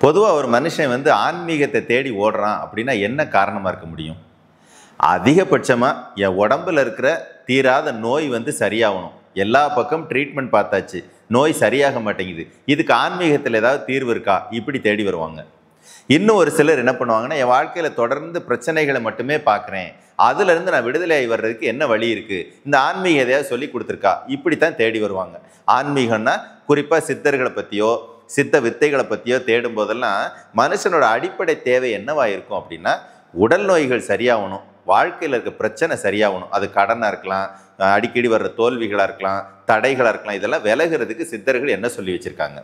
பொதுவாக ஒரு மனுஷன் ஆன்மீகத்தை தேடி ஓடுறான் அப்படின்னா என்ன காரணமாக இருக்க முடியும்? அதிகபட்சமாக என் உடம்புல இருக்கிற தீராத நோய் சரியாகணும். எல்லா பக்கம் ட்ரீட்மெண்ட் பார்த்தாச்சு, நோய் சரியாக மாட்டேங்குது, இதுக்கு ஆன்மீகத்தில் ஏதாவது தீர்வு இருக்கா, இப்படி தேடி வருவாங்க. இன்னும் ஒரு சிலர் என்ன பண்ணுவாங்கன்னா, என் வாழ்க்கையில் தொடர்ந்து பிரச்சனைகளை மட்டுமே பார்க்குறேன், அதுலேருந்து நான் விடுதலை ஆகி வர்றதுக்கு என்ன வழி இருக்குது, இந்த ஆன்மீகம் எதையாவது சொல்லி கொடுத்துருக்கா, இப்படித்தான் தேடி வருவாங்க. ஆன்மீகம்னா குறிப்பாக சித்தர்களை பற்றியோ சித்த வித்தைகளை பற்றியோ தேடும் போதெல்லாம் மனுஷனோட அடிப்படை தேவை என்னவா இருக்கும் அப்படின்னா, உடல் நோய்கள் சரியாகணும், வாழ்க்கையில் இருக்க பிரச்சனை சரியாகணும். அது கடனாக இருக்கலாம், அடிக்கடி வர்ற தோல்விகளாக இருக்கலாம், தடைகளாக இருக்கலாம். இதெல்லாம் விலகிறதுக்கு சித்தர்கள் என்ன சொல்லி வச்சுருக்காங்க.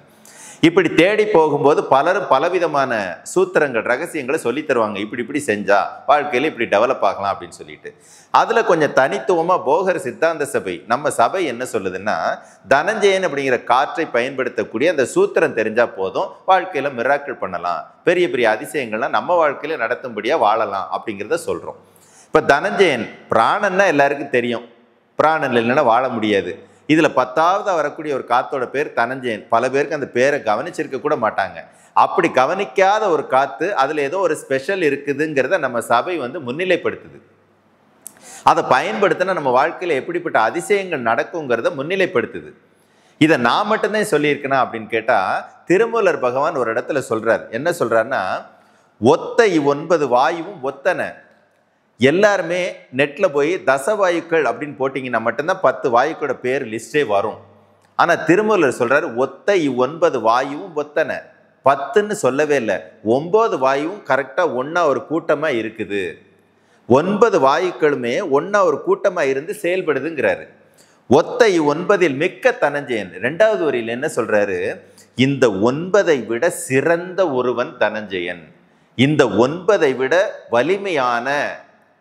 இப்படி தேடி போகும்போது பலரும் பலவிதமான சூத்திரங்கள், ரகசியங்களை சொல்லி தருவாங்க. இப்படி இப்படி செஞ்சா வாழ்க்கையில் இப்படி டெவலப் ஆகலாம் அப்படின்னு சொல்லிட்டு. அதில் கொஞ்சம் தனித்துவமாக போகர் சித்தாந்த சபை, நம்ம சபை என்ன சொல்லுதுன்னா, தனஞ்சயன் அப்படிங்கிற காற்றை பயன்படுத்தக்கூடிய அந்த சூத்திரம் தெரிஞ்சால் போதும், வாழ்க்கையில் மிராக்கிள் பண்ணலாம், பெரிய பெரிய அதிசயங்கள்லாம் நம்ம வாழ்க்கையில் நடத்தும்படியாக வாழலாம் அப்படிங்கிறத சொல்கிறோம். இப்போ தனஞ்சயன் பிராணன்னா எல்லாருக்கும் தெரியும், பிராணன் இல்லைன்னா வாழ முடியாது. இதில் 10ஆவதாக வரக்கூடிய ஒரு காத்தோட பேர் தனஞ்சயன். பல பேருக்கு அந்த பேரை கவனிச்சிருக்க கூட மாட்டாங்க. அப்படி கவனிக்காத ஒரு காத்து, அதில் ஏதோ ஒரு ஸ்பெஷல் இருக்குதுங்கிறத நம்ம சபை முன்னிலைப்படுத்துது. அதை பயன்படுத்தினா நம்ம வாழ்க்கையில் எப்படிப்பட்ட அதிசயங்கள் நடக்குங்கிறத முன்னிலைப்படுத்துது. இதை நான் மட்டும்தான் சொல்லியிருக்கேனா அப்படின்னு கேட்டால், திருமூலர் பகவான் ஒரு இடத்துல சொல்கிறார். என்ன சொல்கிறாருன்னா, ஒத்த 9 வாயுவும் ஒத்தன. எல்லாருமே நெட்டில் போய் தசவாயுக்கள் அப்படின்னு போட்டிங்கன்னா மட்டும்தான் 10 வாயுக்களோட பேர் லிஸ்டே வரும். ஆனால் திருமூலர் சொல்கிறார், ஒத்த 9 வாயுவும் ஒத்தனை. 10ன்னு சொல்லவே இல்லை, 9 வாயுவும் கரெக்டாக ஒன்றா ஒரு கூட்டமாக இருக்குது. 9 வாயுக்களுமே ஒன்றா ஒரு கூட்டமாக இருந்து செயல்படுதுங்கிறாரு. ஒத்த 9ல் மிக்க தனஞ்சயன். 2வது வரியில் என்ன சொல்கிறாரு, இந்த 9ஐ விட சிறந்த ஒருவன் தனஞ்சயன், இந்த 9ஐ விட வலிமையான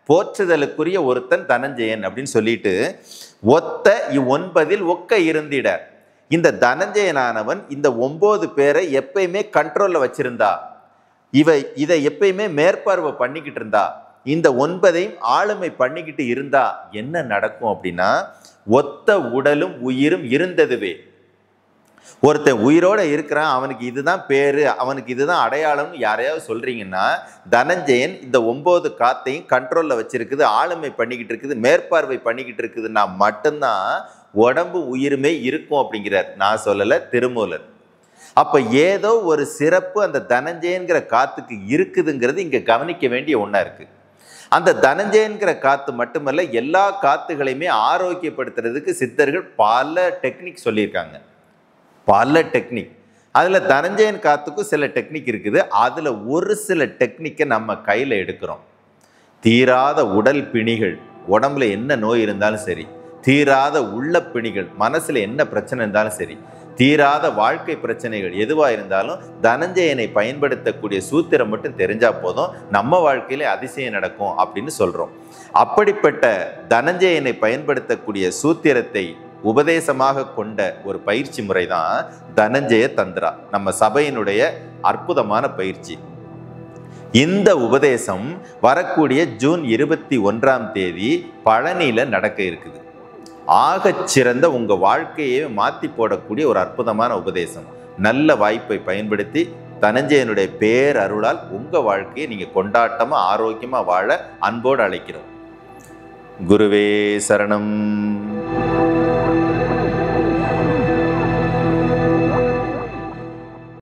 போற்றுதலுக்குரிய ஒருத்தன் தனஞ்சயன் அப்படின்னு சொல்லிட்டு, ஒத்த 9ல் ஒக்க இருந்திட. இந்த தனஞ்சயனானவன் இந்த 9 பேரை எப்பயுமே கண்ட்ரோல்ல வச்சிருந்தா, இதை எப்பயுமே மேற்பார்வை பண்ணிக்கிட்டு இருந்தா, இந்த 9ஐயும் ஆளுமை பண்ணிக்கிட்டு இருந்தா என்ன நடக்கும் அப்படின்னா, ஒத்த உடலும் உயிரும் இருந்ததுவே. ஒருத்தன் உயிரோட இருக்கிறான், அவனுக்கு இதுதான் பேரு, அவனுக்கு இதுதான் அடையாளம்னு யாரையாவது சொல்றீங்கன்னா, தனஞ்சயன் இந்த 9 காத்தையும் கண்ட்ரோல்ல வச்சிருக்குது, ஆளுமை பண்ணிக்கிட்டு இருக்குது, மேற்பார்வை பண்ணிக்கிட்டு இருக்குதுன்னா மட்டும்தான் உடம்பு உயிருமே இருக்கும் அப்படிங்கிறார். நான் சொல்லலை, திருமூலர். அப்ப ஏதோ ஒரு சிறப்பு அந்த தனஞ்சயன்கிற காத்துக்கு இருக்குதுங்கிறது இங்க கவனிக்க வேண்டிய ஒண்ணா இருக்கு. அந்த தனஞ்சயன்கிற காத்து மட்டுமல்ல, எல்லா காத்துகளையுமே ஆரோக்கியப்படுத்துறதுக்கு சித்தர்கள் பல டெக்னிக் சொல்லியிருக்காங்க, பல டெக்னிக். அதில் தனஞ்சயன் காத்துக்கும் சில டெக்னிக் இருக்குது. அதில் ஒரு சில டெக்னிக்கை நம்ம கையில் எடுக்கிறோம். தீராத உடல் பிணிகள், உடம்புல என்ன நோய் இருந்தாலும் சரி, தீராத உள்ள பிணிகள், மனசில் என்ன பிரச்சனை இருந்தாலும் சரி, தீராத வாழ்க்கை பிரச்சனைகள் எதுவாக இருந்தாலும் தனஞ்சயனை பயன்படுத்தக்கூடிய சூத்திரம் மட்டும் தெரிஞ்சால் போதும், நம்ம வாழ்க்கையிலே அதிசயம் நடக்கும் அப்படின்னு சொல்கிறோம். அப்படிப்பட்ட தனஞ்சயனை பயன்படுத்தக்கூடிய சூத்திரத்தை உபதேசமாக கொண்ட ஒரு பயிற்சி முறை தான் தனஞ்சய தந்திரா, நம்ம சபையினுடைய அற்புதமான பயிற்சி. இந்த உபதேசம் வரக்கூடிய ஜூன் 21ஆம் தேதி பழனியில நடக்க இருக்குது. ஆகச்சிறந்த உங்க வாழ்க்கையை மாற்றி போடக்கூடிய ஒரு அற்புதமான உபதேசம். நல்ல வாய்ப்பை பயன்படுத்தி தனஞ்சயனுடைய பேரருளால் உங்க வாழ்க்கையை நீங்க கொண்டாட்டமா ஆரோக்கியமா வாழ அன்போடு அழைக்கிறோம். குருவே சரணம்.